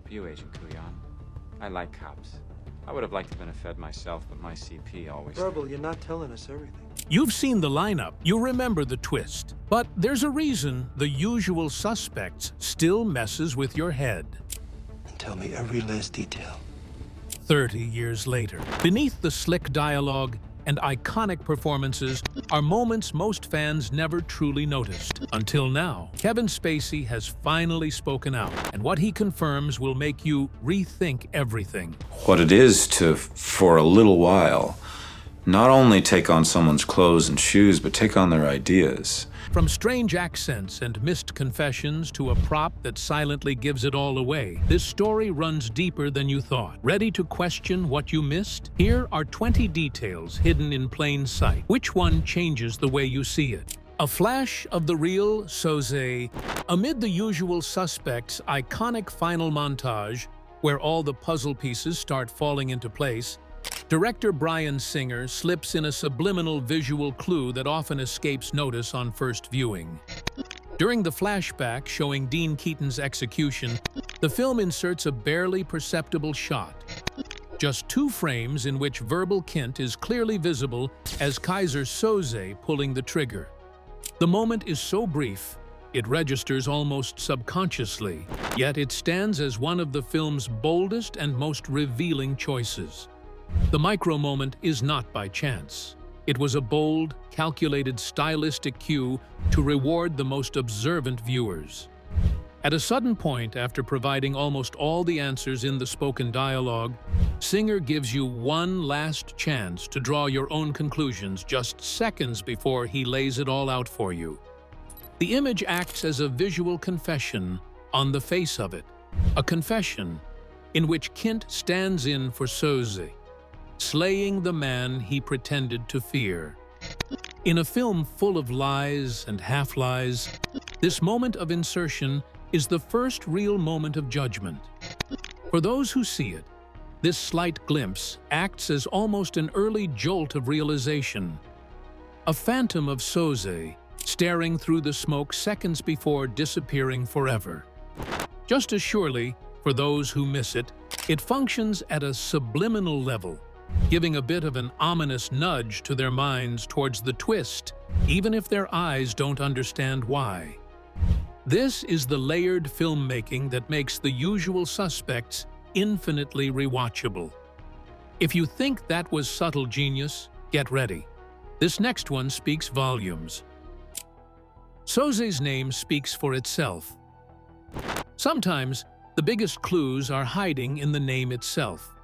help you, Agent Kuyan. I like cops. I would have liked to have been a Fed myself, but my CP always... Verbal, you're not telling us everything. You've seen the lineup, you remember the twist. But there's a reason The Usual Suspects still messes with your head. And tell me every last detail. 30 years later, beneath the slick dialogue and iconic performances are moments most fans never truly noticed. Until now, Kevin Spacey has finally spoken out, and what he confirms will make you rethink everything. What it is to, for a little while, not only take on someone's clothes and shoes, but take on their ideas. From strange accents and missed confessions to a prop that silently gives it all away, this story runs deeper than you thought. Ready to question what you missed? Here are 20 details hidden in plain sight. Which one changes the way you see it? A flash of the real Soze. Amid The Usual Suspects' iconic final montage, where all the puzzle pieces start falling into place, director Bryan Singer slips in a subliminal visual clue that often escapes notice on first viewing. During the flashback showing Dean Keaton's execution, the film inserts a barely perceptible shot. Just 2 frames in which verbal Kint is clearly visible as Kaiser Soze pulling the trigger. The moment is so brief, it registers almost subconsciously, yet it stands as one of the film's boldest and most revealing choices. The micro-moment is not by chance. It was a bold, calculated stylistic cue to reward the most observant viewers. At a sudden point, after providing almost all the answers in the spoken dialogue, Singer gives you one last chance to draw your own conclusions just seconds before he lays it all out for you. The image acts as a visual confession on the face of it, a confession in which Kint stands in for Soze, slaying the man he pretended to fear. In a film full of lies and half-lies, this moment of insertion is the first real moment of judgment. For those who see it, this slight glimpse acts as almost an early jolt of realization. A phantom of Soze staring through the smoke seconds before disappearing forever. Just as surely, for those who miss it, it functions at a subliminal level, giving a bit of an ominous nudge to their minds towards the twist, even if their eyes don't understand why. This is the layered filmmaking that makes The Usual Suspects infinitely rewatchable. If you think that was subtle genius, get ready. This next one speaks volumes. Soze's name speaks for itself. Sometimes, the biggest clues are hiding in the name itself.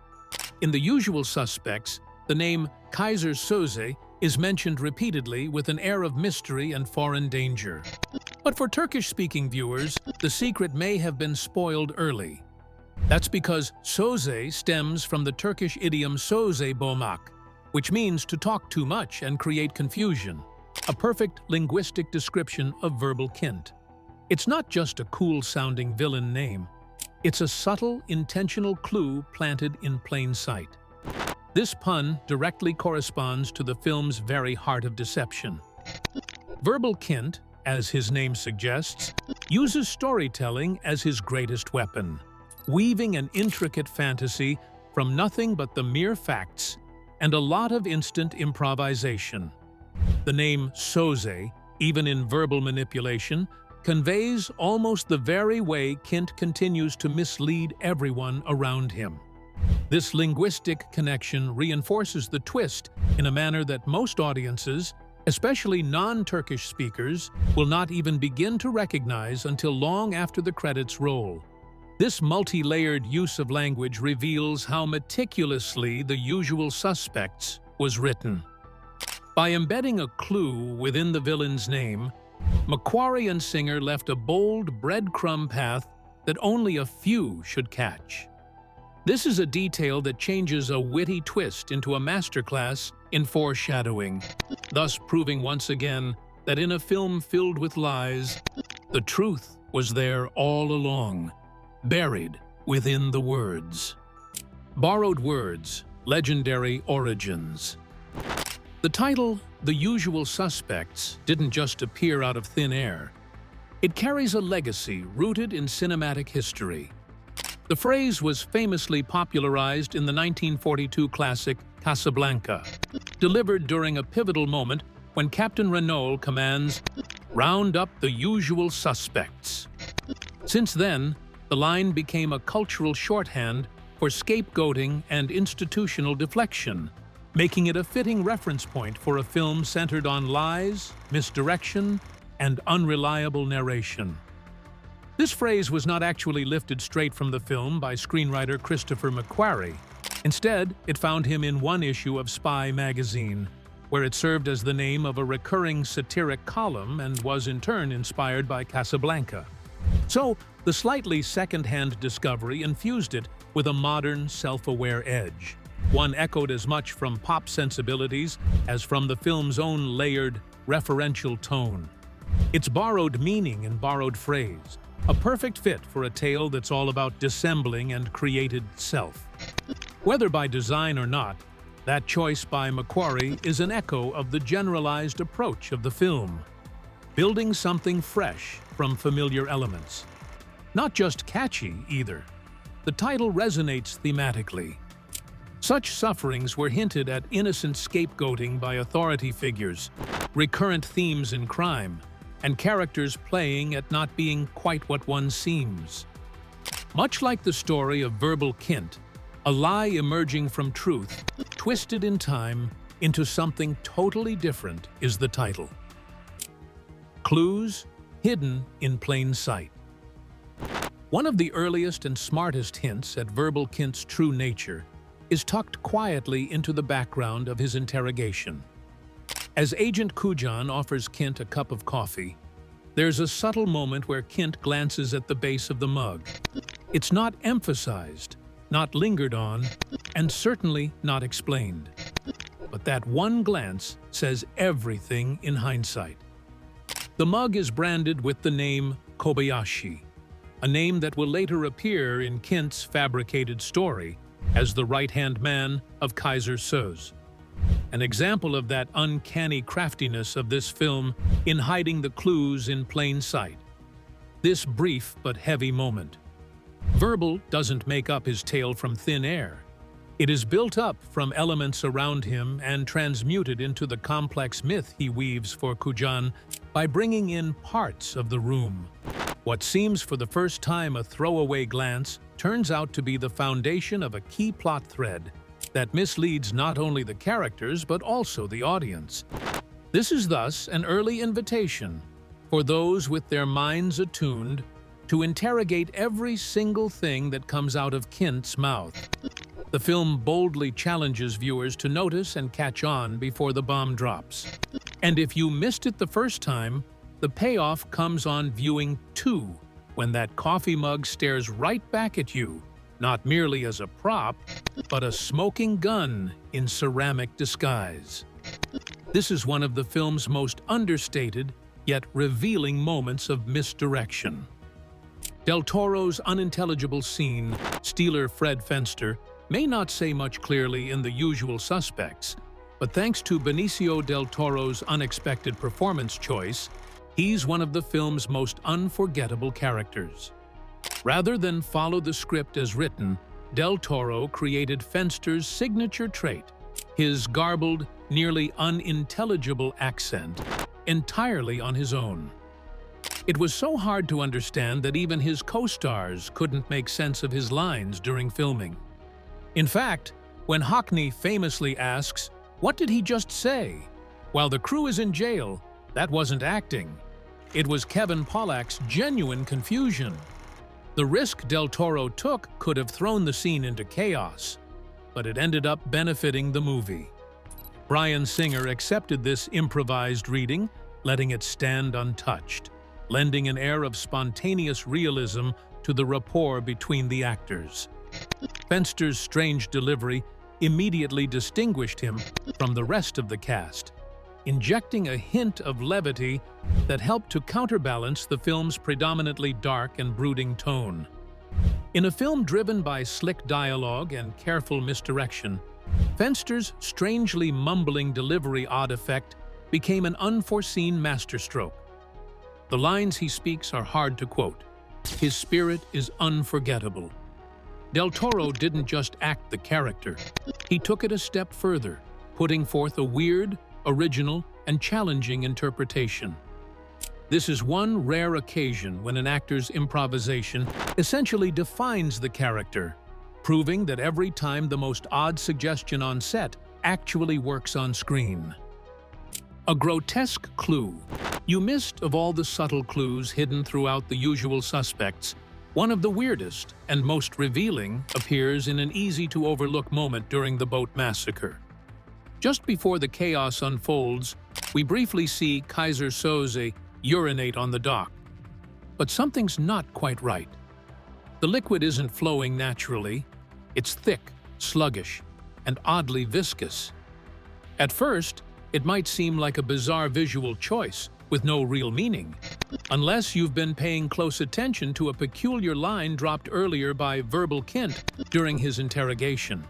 In The Usual Suspects, the name Kaiser Soze is mentioned repeatedly with an air of mystery and foreign danger. But for Turkish-speaking viewers, the secret may have been spoiled early. That's because Soze stems from the Turkish idiom Soze bomak, which means to talk too much and create confusion, a perfect linguistic description of verbal Kint. It's not just a cool-sounding villain name. It's a subtle, intentional clue planted in plain sight. This pun directly corresponds to the film's very heart of deception. Verbal Kint, as his name suggests, uses storytelling as his greatest weapon, weaving an intricate fantasy from nothing but the mere facts and a lot of instant improvisation. The name Soze, even in verbal manipulation, conveys almost the very way Kint continues to mislead everyone around him. This linguistic connection reinforces the twist in a manner that most audiences, especially non-Turkish speakers, will not even begin to recognize until long after the credits roll. This multi-layered use of language reveals how meticulously The Usual Suspects was written. By embedding a clue within the villain's name, Macquarie and Singer left a bold breadcrumb path that only a few should catch. This is a detail that changes a witty twist into a masterclass in foreshadowing, thus proving once again that in a film filled with lies, the truth was there all along, buried within the words. Borrowed words, legendary origins. The title, The Usual Suspects, didn't just appear out of thin air. It carries a legacy rooted in cinematic history. The phrase was famously popularized in the 1942 classic Casablanca, delivered during a pivotal moment when Captain Renault commands, "Round up the usual suspects." Since then, the line became a cultural shorthand for scapegoating and institutional deflection, making it a fitting reference point for a film centered on lies, misdirection, and unreliable narration. This phrase was not actually lifted straight from the film by screenwriter Christopher McQuarrie. Instead, it found him in one issue of Spy magazine, where it served as the name of a recurring satiric column and was in turn inspired by Casablanca. So, the slightly second-hand discovery infused it with a modern, self-aware edge, one echoed as much from pop sensibilities as from the film's own layered, referential tone. It's borrowed meaning and borrowed phrase, a perfect fit for a tale that's all about dissembling and created self. Whether by design or not, that choice by McQuarrie is an echo of the generalized approach of the film, building something fresh from familiar elements. Not just catchy, either. The title resonates thematically. Such sufferings were hinted at innocent scapegoating by authority figures, recurrent themes in crime, and characters playing at not being quite what one seems. Much like the story of verbal Kint, a lie emerging from truth, twisted in time into something totally different, is the title. Clues hidden in plain sight. One of the earliest and smartest hints at verbal Kint's true nature is tucked quietly into the background of his interrogation. As Agent Kujan offers Kint a cup of coffee, there's a subtle moment where Kint glances at the base of the mug. It's not emphasized, not lingered on, and certainly not explained. But that one glance says everything in hindsight. The mug is branded with the name Kobayashi, a name that will later appear in Kint's fabricated story as the right-hand man of Kaiser Soze. An example of that uncanny craftiness of this film in hiding the clues in plain sight. This brief but heavy moment. Verbal doesn't make up his tale from thin air. It is built up from elements around him and transmuted into the complex myth he weaves for Kujan by bringing in parts of the room. What seems for the first time a throwaway glance turns out to be the foundation of a key plot thread that misleads not only the characters but also the audience. This is thus an early invitation for those with their minds attuned to interrogate every single thing that comes out of Kint's mouth. The film boldly challenges viewers to notice and catch on before the bomb drops. And if you missed it the first time, the payoff comes on viewing 2, when that coffee mug stares right back at you, not merely as a prop, but a smoking gun in ceramic disguise. This is one of the film's most understated, yet revealing moments of misdirection. Del Toro's unintelligible scene, Stealer Fred Fster, may not say much clearly in The Usual Suspects, but thanks to Benicio del Toro's unexpected performance choice, he's one of the film's most unforgettable characters. Rather than follow the script as written, Del Toro created Fenster's signature trait, his garbled, nearly unintelligible accent, entirely on his own. It was so hard to understand that even his co-stars couldn't make sense of his lines during filming. In fact, when Hockney famously asks, "What did he just say?" while the crew is in jail, that wasn't acting. It was Kevin Pollak's genuine confusion. The risk Del Toro took could have thrown the scene into chaos, but it ended up benefiting the movie. Bryan Singer accepted this improvised reading, letting it stand untouched, lending an air of spontaneous realism to the rapport between the actors. Fenster's strange delivery immediately distinguished him from the rest of the cast, injecting a hint of levity that helped to counterbalance the film's predominantly dark and brooding tone. In a film driven by slick dialogue and careful misdirection, Fenster's strangely mumbling delivery odd effect became an unforeseen masterstroke. The lines he speaks are hard to quote. His spirit is unforgettable. Del Toro didn't just act the character. He took it a step further, putting forth a weird, original, and challenging interpretation. This is one rare occasion when an actor's improvisation essentially defines the character, proving that every time the most odd suggestion on set actually works on screen. A grotesque clue. You missed, of all the subtle clues hidden throughout The Usual Suspects, one of the weirdest and most revealing appears in an easy-to-overlook moment during the boat massacre. Just before the chaos unfolds, we briefly see Kaiser Soze urinate on the dock. But something's not quite right. The liquid isn't flowing naturally. It's thick, sluggish, and oddly viscous. At first, it might seem like a bizarre visual choice with no real meaning, unless you've been paying close attention to a peculiar line dropped earlier by Verbal Kint during his interrogation.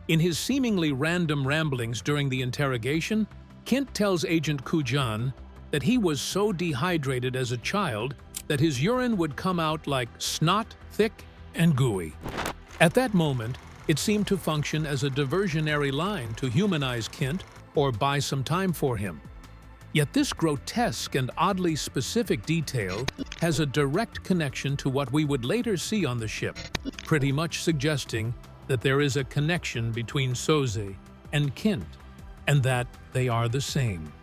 In his seemingly random ramblings during the interrogation, Kint tells Agent Kujan that he was so dehydrated as a child that his urine would come out like snot, thick and gooey. At that moment, it seemed to function as a diversionary line to humanize Kint or buy some time for him. Yet this grotesque and oddly specific detail has a direct connection to what we would later see on the ship, pretty much suggesting that there is a connection between Soze and Kint, and that they are the same.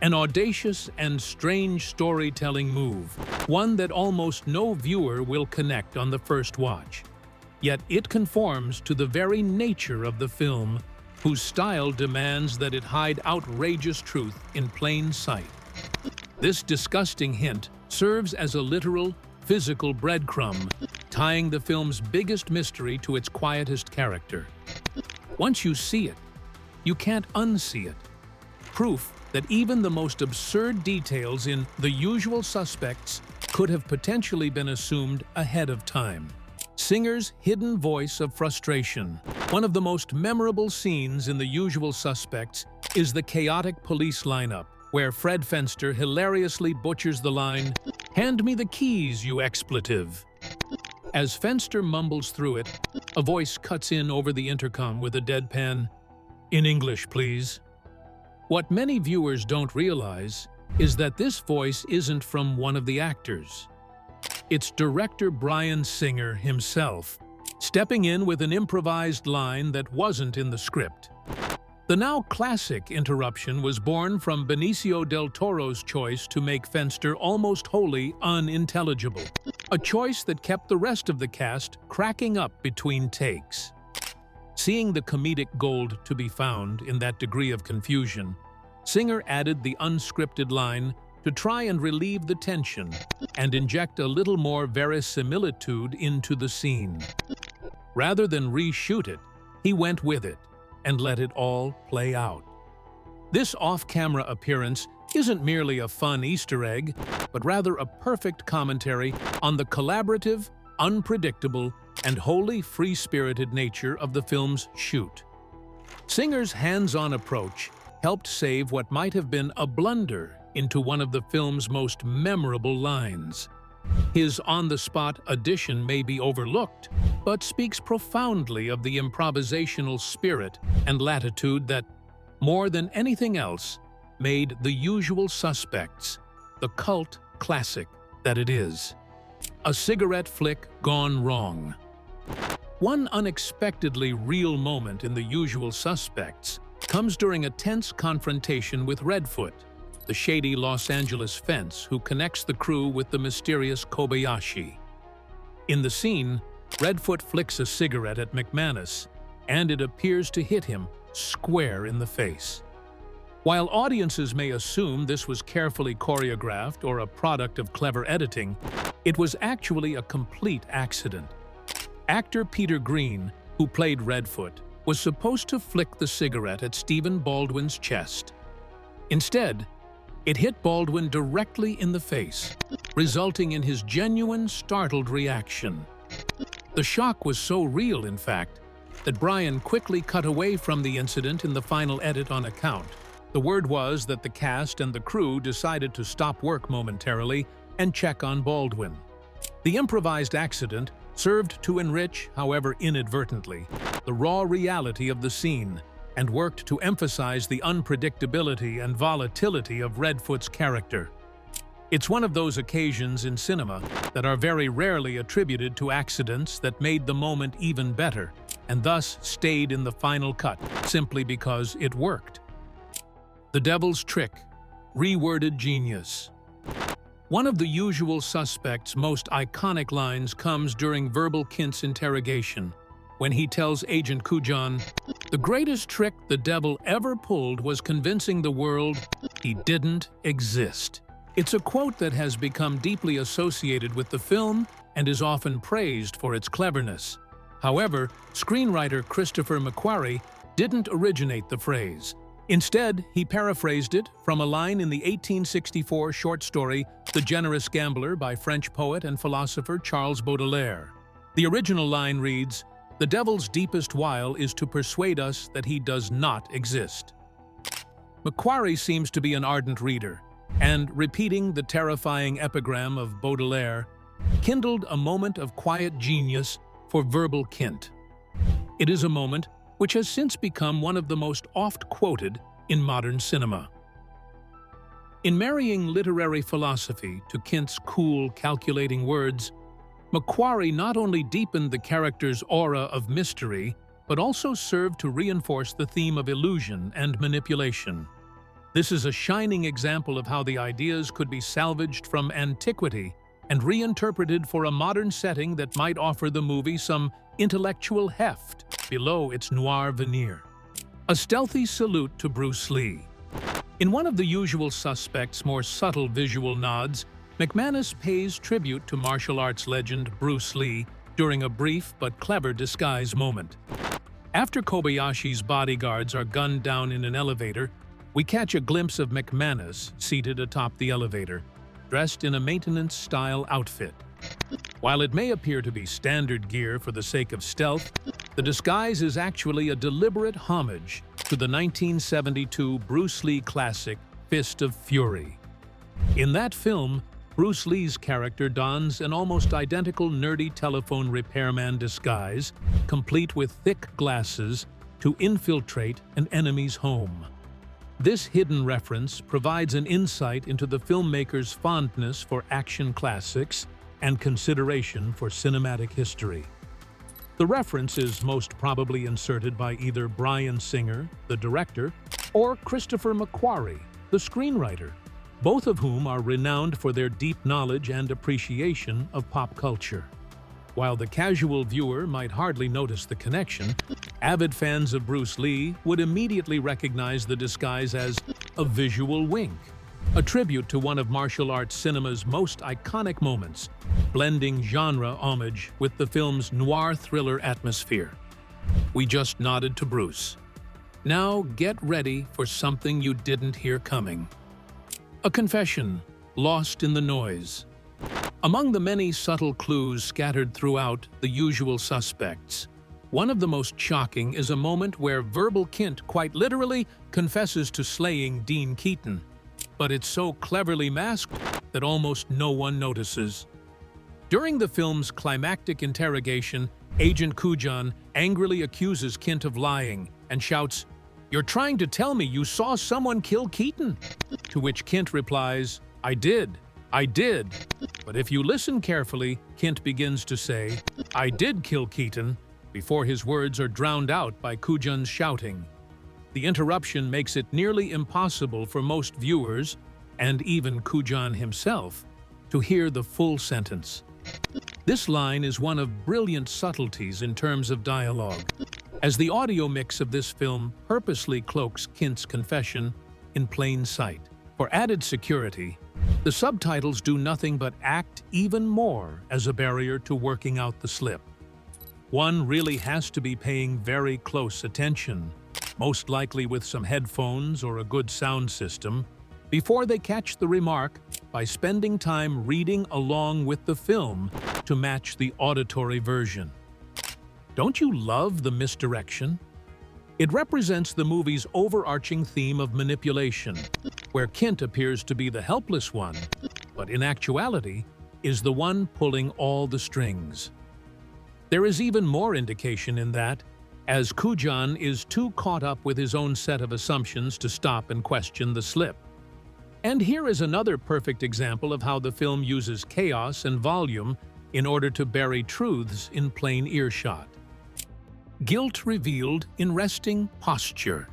An audacious and strange storytelling move, one that almost no viewer will connect on the first watch. Yet it conforms to the very nature of the film, whose style demands that it hide outrageous truth in plain sight. This disgusting hint serves as a literal, physical breadcrumb, tying the film's biggest mystery to its quietest character. Once you see it, you can't unsee it. Proof that even the most absurd details in The Usual Suspects could have potentially been assumed ahead of time. Singer's hidden voice of frustration. One of the most memorable scenes in The Usual Suspects is the chaotic police lineup, where Fred Fster hilariously butchers the line, "Hand me the keys, you expletive." As Fster mumbles through it, a voice cuts in over the intercom with a deadpan, "In English, please." What many viewers don't realize is that this voice isn't from one of the actors. It's director Bryan Singer himself, stepping in with an improvised line that wasn't in the script. The now classic interruption was born from Benicio del Toro's choice to make Fster almost wholly unintelligible, a choice that kept the rest of the cast cracking up between takes. Seeing the comedic gold to be found in that degree of confusion, Singer added the unscripted line to try and relieve the tension and inject a little more verisimilitude into the scene. Rather than reshoot it, he went with it and let it all play out. This off-camera appearance isn't merely a fun Easter egg, but rather a perfect commentary on the collaborative, unpredictable, and wholly free-spirited nature of the film's shoot. Singer's hands-on approach helped save what might have been a blunder into one of the film's most memorable lines. His on-the-spot addition may be overlooked, but speaks profoundly of the improvisational spirit and latitude that, more than anything else, made The Usual Suspects the cult classic that it is. A cigarette flick gone wrong. One unexpectedly real moment in The Usual Suspects comes during a tense confrontation with Redfoot, the shady Los Angeles fence who connects the crew with the mysterious Kobayashi. In the scene, Redfoot flicks a cigarette at McManus, and it appears to hit him square in the face. While audiences may assume this was carefully choreographed or a product of clever editing, it was actually a complete accident. Actor Peter Green, who played Redfoot, was supposed to flick the cigarette at Stephen Baldwin's chest. Instead, it hit Baldwin directly in the face, resulting in his genuine, startled reaction. The shock was so real, in fact, that Bryan quickly cut away from the incident in the final edit on account. The word was that the cast and the crew decided to stop work momentarily and check on Baldwin. The improvised accident served to enrich, however inadvertently, the raw reality of the scene, and worked to emphasize the unpredictability and volatility of Redfoot's character. It's one of those occasions in cinema that are very rarely attributed to accidents that made the moment even better, and thus stayed in the final cut, simply because it worked. The Devil's Trick, reworded genius. One of the usual suspect's most iconic lines comes during verbal Kints' interrogation, when he tells Agent Kujan, "The greatest trick the devil ever pulled was convincing the world he didn't exist." It's a quote that has become deeply associated with the film and is often praised for its cleverness. However, screenwriter Christopher McQuarrie didn't originate the phrase. Instead, he paraphrased it from a line in the 1864 short story The Generous Gambler by French poet and philosopher Charles Baudelaire. The original line reads, "The devil's deepest wile is to persuade us that he does not exist." McQuarrie seems to be an ardent reader, and repeating the terrifying epigram of Baudelaire kindled a moment of quiet genius for verbal Kint. It is a moment which has since become one of the most oft-quoted in modern cinema. In marrying literary philosophy to Kint's cool, calculating words, McQuarrie not only deepened the character's aura of mystery, but also served to reinforce the theme of illusion and manipulation. This is a shining example of how the ideas could be salvaged from antiquity and reinterpreted for a modern setting that might offer the movie some intellectual heft below its noir veneer. A stealthy salute to Bruce Lee. In one of the usual suspects' more subtle visual nods, McManus pays tribute to martial arts legend Bruce Lee during a brief but clever disguise moment. After Kobayashi's bodyguards are gunned down in an elevator, we catch a glimpse of McManus seated atop the elevator, dressed in a maintenance-style outfit. While it may appear to be standard gear for the sake of stealth, the disguise is actually a deliberate homage to the 1972 Bruce Lee classic Fist of Fury. In that film, Bruce Lee's character dons an almost identical nerdy telephone repairman disguise, complete with thick glasses, to infiltrate an enemy's home. This hidden reference provides an insight into the filmmaker's fondness for action classics and consideration for cinematic history. The reference is most probably inserted by either Bryan Singer, the director, or Christopher McQuarrie, the screenwriter, both of whom are renowned for their deep knowledge and appreciation of pop culture. While the casual viewer might hardly notice the connection, avid fans of Bruce Lee would immediately recognize the disguise as a visual wink, a tribute to one of martial arts cinema's most iconic moments, blending genre homage with the film's noir thriller atmosphere. We just nodded to Bruce. Now get ready for something you didn't hear coming. A confession, lost in the noise. Among the many subtle clues scattered throughout The Usual Suspects, one of the most shocking is a moment where verbal Kint quite literally confesses to slaying Dean Keaton, but it's so cleverly masked that almost no one notices. During the film's climactic interrogation, Agent Kujan angrily accuses Kint of lying and shouts, "You're trying to tell me you saw someone kill Keaton?" To which Kint replies, I did. But if you listen carefully, Kint begins to say, "I did kill Keaton," before his words are drowned out by Kujan's shouting. The interruption makes it nearly impossible for most viewers, and even Kujan himself, to hear the full sentence. This line is one of brilliant subtleties in terms of dialogue, as the audio mix of this film purposely cloaks Kint's confession in plain sight. For added security, the subtitles do nothing but act even more as a barrier to working out the slip. One really has to be paying very close attention, most likely with some headphones or a good sound system, before they catch the remark by spending time reading along with the film to match the auditory version. Don't you love the misdirection? It represents the movie's overarching theme of manipulation, where Kint appears to be the helpless one, but in actuality is the one pulling all the strings. There is even more indication in that, as Kujan is too caught up with his own set of assumptions to stop and question the slip. And here is another perfect example of how the film uses chaos and volume in order to bury truths in plain earshot. Guilt revealed in resting posture.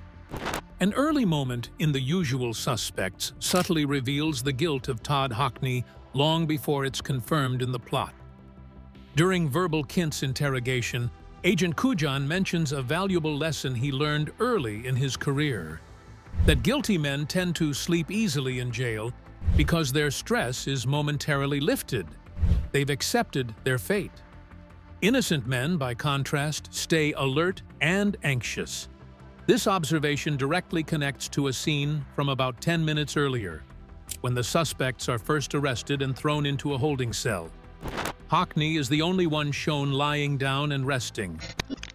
An early moment in The Usual Suspects subtly reveals the guilt of Todd Hockney long before it's confirmed in the plot. During verbal Kints interrogation, Agent Kujan mentions a valuable lesson he learned early in his career: that guilty men tend to sleep easily in jail because their stress is momentarily lifted. They've accepted their fate. Innocent men, by contrast, stay alert and anxious. This observation directly connects to a scene from about 10 minutes earlier, when the suspects are first arrested and thrown into a holding cell. Hockney is the only one shown lying down and resting,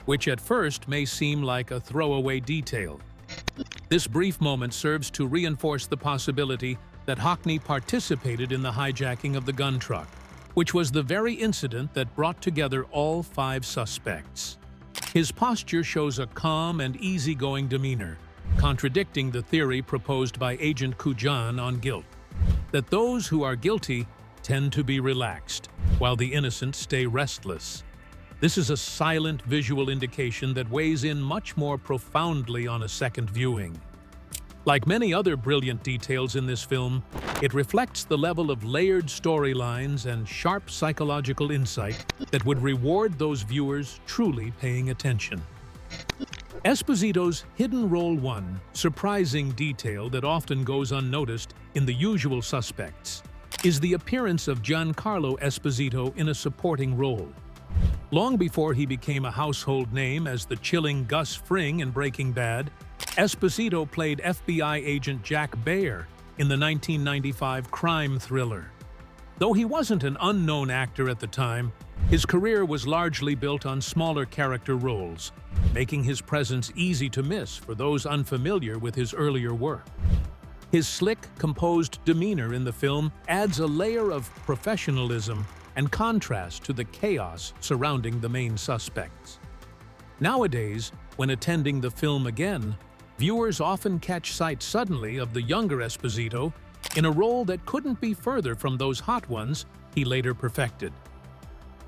which at first may seem like a throwaway detail. This brief moment serves to reinforce the possibility that Hockney participated in the hijacking of the gun truck, which was the very incident that brought together all 5 suspects. His posture shows a calm and easygoing demeanor, contradicting the theory proposed by Agent Kujan on guilt, that those who are guilty tend to be relaxed, while the innocent stay restless. This is a silent visual indication that weighs in much more profoundly on a second viewing. Like many other brilliant details in this film, it reflects the level of layered storylines and sharp psychological insight that would reward those viewers truly paying attention. Esposito's hidden role one, surprising detail that often goes unnoticed in The Usual Suspects, is the appearance of Giancarlo Esposito in a supporting role. Long before he became a household name as the chilling Gus Fring in Breaking Bad, Esposito played FBI agent Jack Baer in the 1995 crime thriller. Though he wasn't an unknown actor at the time, his career was largely built on smaller character roles, making his presence easy to miss for those unfamiliar with his earlier work. His slick, composed demeanor in the film adds a layer of professionalism and contrast to the chaos surrounding the main suspects. Nowadays, when attending the film again, viewers often catch sight suddenly of the younger Esposito in a role that couldn't be further from those hot ones he later perfected.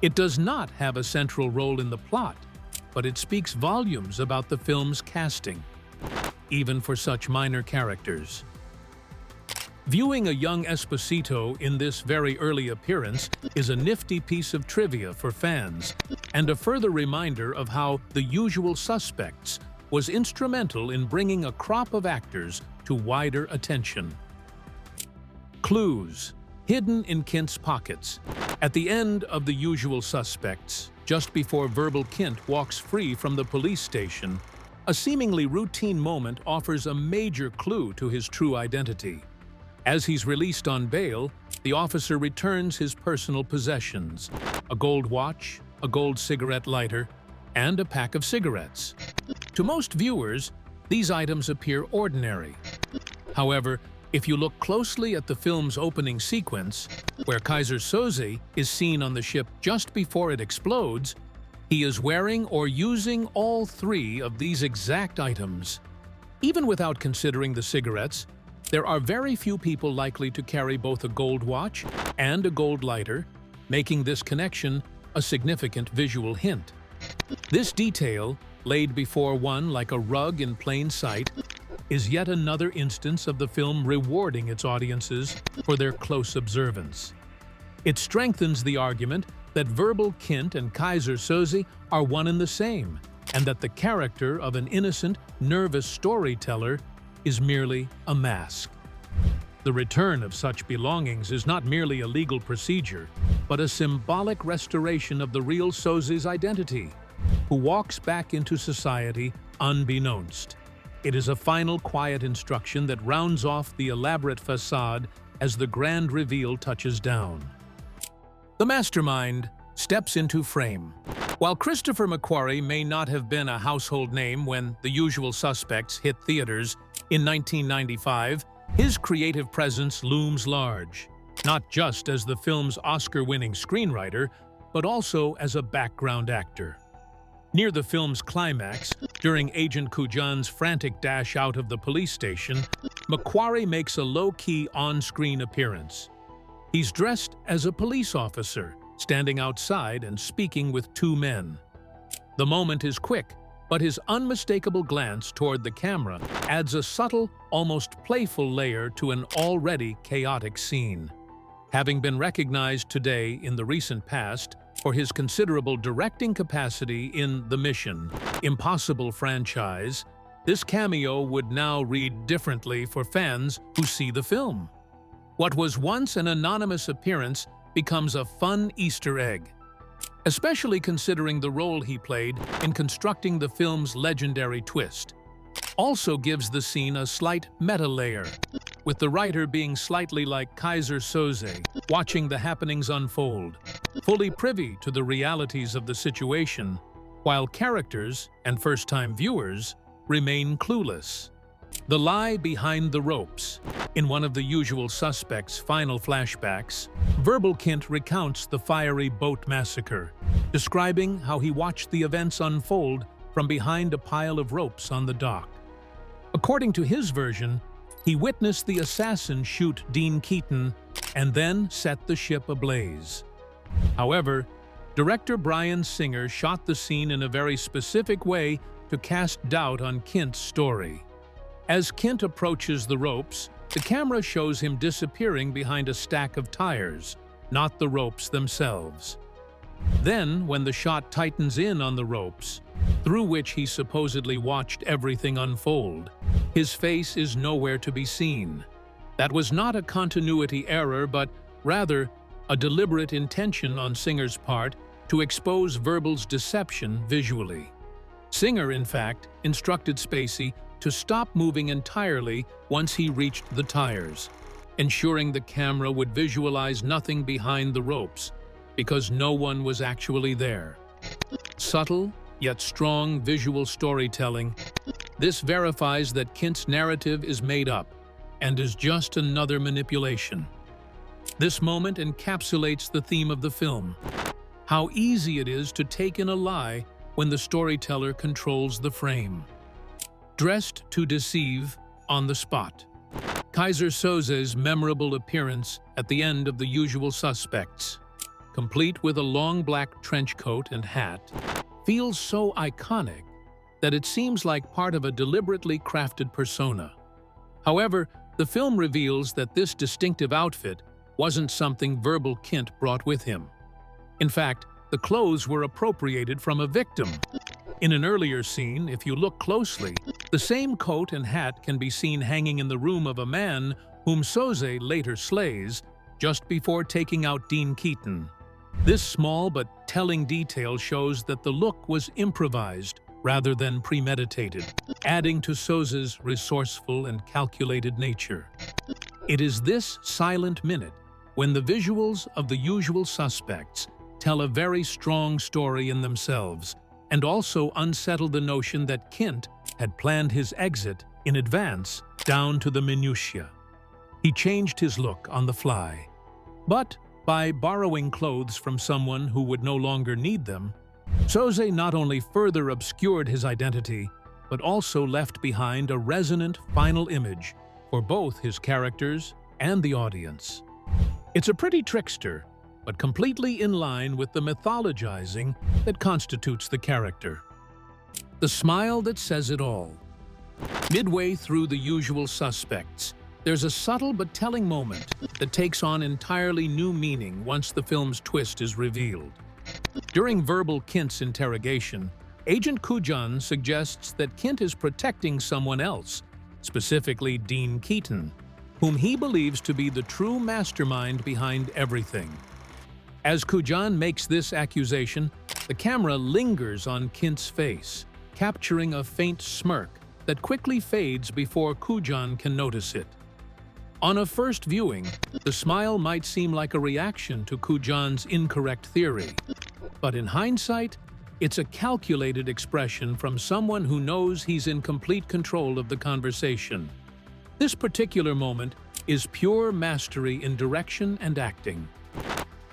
It does not have a central role in the plot, but it speaks volumes about the film's casting, even for such minor characters. Viewing a young Esposito in this very early appearance is a nifty piece of trivia for fans, and a further reminder of how The Usual Suspects was instrumental in bringing a crop of actors to wider attention. Clues hidden in Kint's pockets. At the end of The Usual Suspects, just before verbal Kint walks free from the police station, a seemingly routine moment offers a major clue to his true identity. As he's released on bail, the officer returns his personal possessions: a gold watch, a gold cigarette lighter, and a pack of cigarettes. To most viewers, these items appear ordinary. However, if you look closely at the film's opening sequence, where Kaiser Soze is seen on the ship just before it explodes, he is wearing or using all 3 of these exact items. Even without considering the cigarettes, there are very few people likely to carry both a gold watch and a gold lighter, making this connection a significant visual hint. This detail, laid before one like a rug in plain sight, is yet another instance of the film rewarding its audiences for their close observance. It strengthens the argument that verbal Kint and Kaiser Soze are one and the same, and that the character of an innocent, nervous storyteller is merely a mask. The return of such belongings is not merely a legal procedure, but a symbolic restoration of the real Soze's identity, who walks back into society unbeknownst. It is a final quiet instruction that rounds off the elaborate facade as the grand reveal touches down. The mastermind steps into frame. While Christopher McQuarrie may not have been a household name when The Usual Suspects hit theaters in 1995, his creative presence looms large, not just as the film's Oscar-winning screenwriter, but also as a background actor. Near the film's climax, during Agent Kujan's frantic dash out of the police station, Macquarie makes a low-key on-screen appearance. He's dressed as a police officer, standing outside and speaking with two men. The moment is quick, but his unmistakable glance toward the camera adds a subtle, almost playful layer to an already chaotic scene. Having been recognized today in the recent past for his considerable directing capacity in The Mission: Impossible franchise, this cameo would now read differently for fans who see the film. What was once an anonymous appearance becomes a fun Easter egg, especially considering the role he played in constructing the film's legendary twist. Also gives the scene a slight meta layer, with the writer being slightly like Kaiser Soze, watching the happenings unfold, fully privy to the realities of the situation, while characters and first-time viewers remain clueless. The lie behind the ropes. In one of the usual suspects' final flashbacks, Verbal Kint recounts the fiery boat massacre, describing how he watched the events unfold from behind a pile of ropes on the dock. According to his version, he witnessed the assassin shoot Dean Keaton and then set the ship ablaze. However, director Bryan Singer shot the scene in a very specific way to cast doubt on Kint's story. As Kint approaches the ropes, the camera shows him disappearing behind a stack of tires, not the ropes themselves. Then, when the shot tightens in on the ropes, through which he supposedly watched everything unfold, his face is nowhere to be seen. That was not a continuity error, but rather a deliberate intention on Singer's part to expose Verbal's deception visually. Singer, in fact, instructed Spacey to stop moving entirely once he reached the tires, ensuring the camera would visualize nothing behind the ropes, because no one was actually there. Subtle, yet strong visual storytelling. This verifies that Kint's narrative is made up and is just another manipulation. This moment encapsulates the theme of the film: how easy it is to take in a lie when the storyteller controls the frame. Dressed to deceive on the spot. Kaiser Soze's memorable appearance at the end of The Usual Suspects, complete with a long black trench coat and hat, feels so iconic that it seems like part of a deliberately crafted persona. However, the film reveals that this distinctive outfit wasn't something Verbal Kint brought with him. In fact, the clothes were appropriated from a victim. In an earlier scene, if you look closely, the same coat and hat can be seen hanging in the room of a man whom Soze later slays just before taking out Dean Keaton. This small but telling detail shows that the look was improvised rather than premeditated, adding to Soze's resourceful and calculated nature. It is this silent minute when the visuals of The Usual Suspects tell a very strong story in themselves, and also unsettle the notion that Kint had planned his exit in advance down to the minutiae. He changed his look on the fly. But by borrowing clothes from someone who would no longer need them, Soze not only further obscured his identity, but also left behind a resonant final image for both his characters and the audience. It's a pretty trickster, but completely in line with the mythologizing that constitutes the character. The smile that says it all. Midway through The Usual Suspects, there's a subtle but telling moment that takes on entirely new meaning once the film's twist is revealed. During Verbal Kint's interrogation, Agent Kujan suggests that Kint is protecting someone else, specifically Dean Keaton, whom he believes to be the true mastermind behind everything. As Kujan makes this accusation, the camera lingers on Kint's face, capturing a faint smirk that quickly fades before Kujan can notice it. On a first viewing, the smile might seem like a reaction to Kujan's incorrect theory, but in hindsight, it's a calculated expression from someone who knows he's in complete control of the conversation. This particular moment is pure mastery in direction and acting.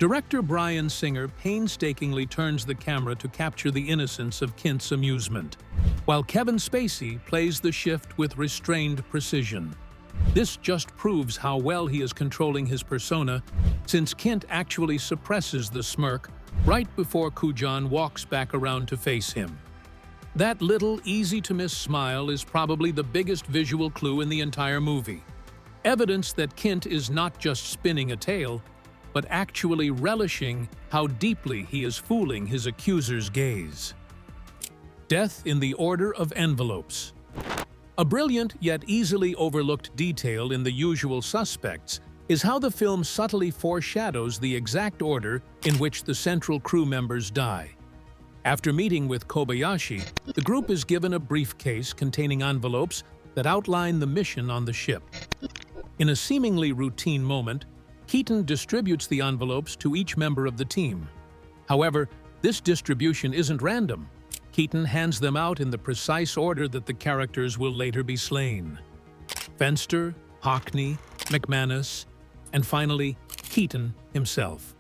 Director Bryan Singer painstakingly turns the camera to capture the innocence of Kints' amusement, while Kevin Spacey plays the shift with restrained precision. This just proves how well he is controlling his persona, since Kint actually suppresses the smirk right before Kujan walks back around to face him. That little, easy-to-miss smile is probably the biggest visual clue in the entire movie. Evidence that Kint is not just spinning a tale, but actually relishing how deeply he is fooling his accuser's gaze. Death in the order of envelopes. A brilliant yet easily overlooked detail in The Usual Suspects is how the film subtly foreshadows the exact order in which the central crew members die. After meeting with Kobayashi, the group is given a briefcase containing envelopes that outline the mission on the ship. In a seemingly routine moment, Keaton distributes the envelopes to each member of the team. However, this distribution isn't random. Keaton hands them out in the precise order that the characters will later be slain. Fster, Hockney, McManus, and finally, Keaton himself.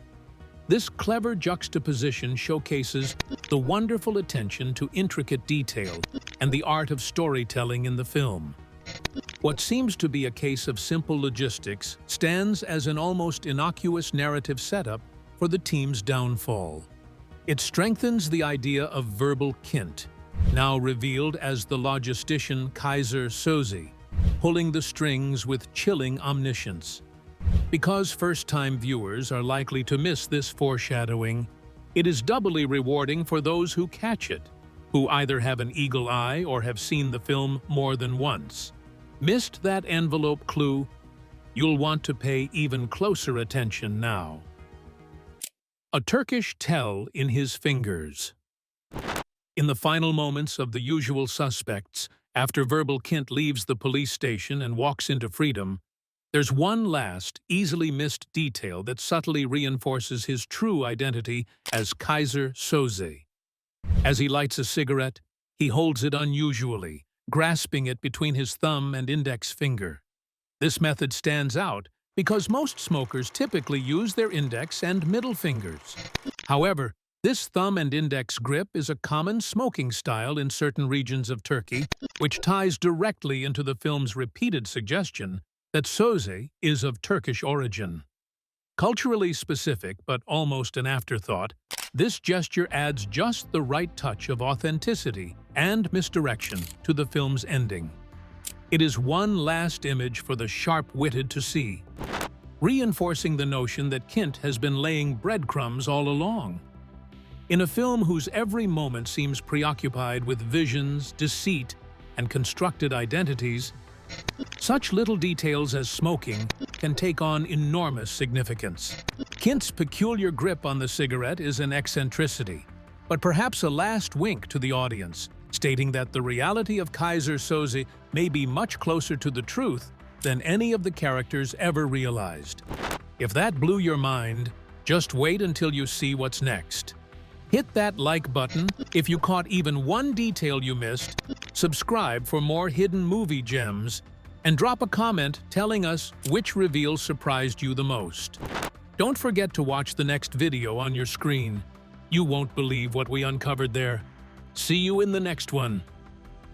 This clever juxtaposition showcases the wonderful attention to intricate detail and the art of storytelling in the film. What seems to be a case of simple logistics stands as an almost innocuous narrative setup for the team's downfall. It strengthens the idea of verbal Kint, now revealed as the logistician Kaiser Soze, pulling the strings with chilling omniscience. Because first-time viewers are likely to miss this foreshadowing, it is doubly rewarding for those who catch it, who either have an eagle eye or have seen the film more than once. Missed that envelope clue? You'll want to pay even closer attention now. A Turkish tell in his fingers. In the final moments of The Usual Suspects, after Verbal Kint leaves the police station and walks into freedom, there's one last, easily missed detail that subtly reinforces his true identity as Kaiser Soze. As he lights a cigarette, he holds it unusually, grasping it between his thumb and index finger. This method stands out because most smokers typically use their index and middle fingers. However, this thumb and index grip is a common smoking style in certain regions of Turkey, which ties directly into the film's repeated suggestion that Soze is of Turkish origin. Culturally specific, but almost an afterthought, this gesture adds just the right touch of authenticity and misdirection to the film's ending. It is one last image for the sharp-witted to see, reinforcing the notion that Kint has been laying breadcrumbs all along. In a film whose every moment seems preoccupied with visions, deceit, and constructed identities, such little details as smoking can take on enormous significance. Kint's peculiar grip on the cigarette is an eccentricity, but perhaps a last wink to the audience, stating that the reality of Kaiser Soze may be much closer to the truth than any of the characters ever realized. If that blew your mind, just wait until you see what's next. Hit that like button if you caught even one detail you missed, subscribe for more hidden movie gems, and drop a comment telling us which reveal surprised you the most. Don't forget to watch the next video on your screen. You won't believe what we uncovered there. See you in the next one.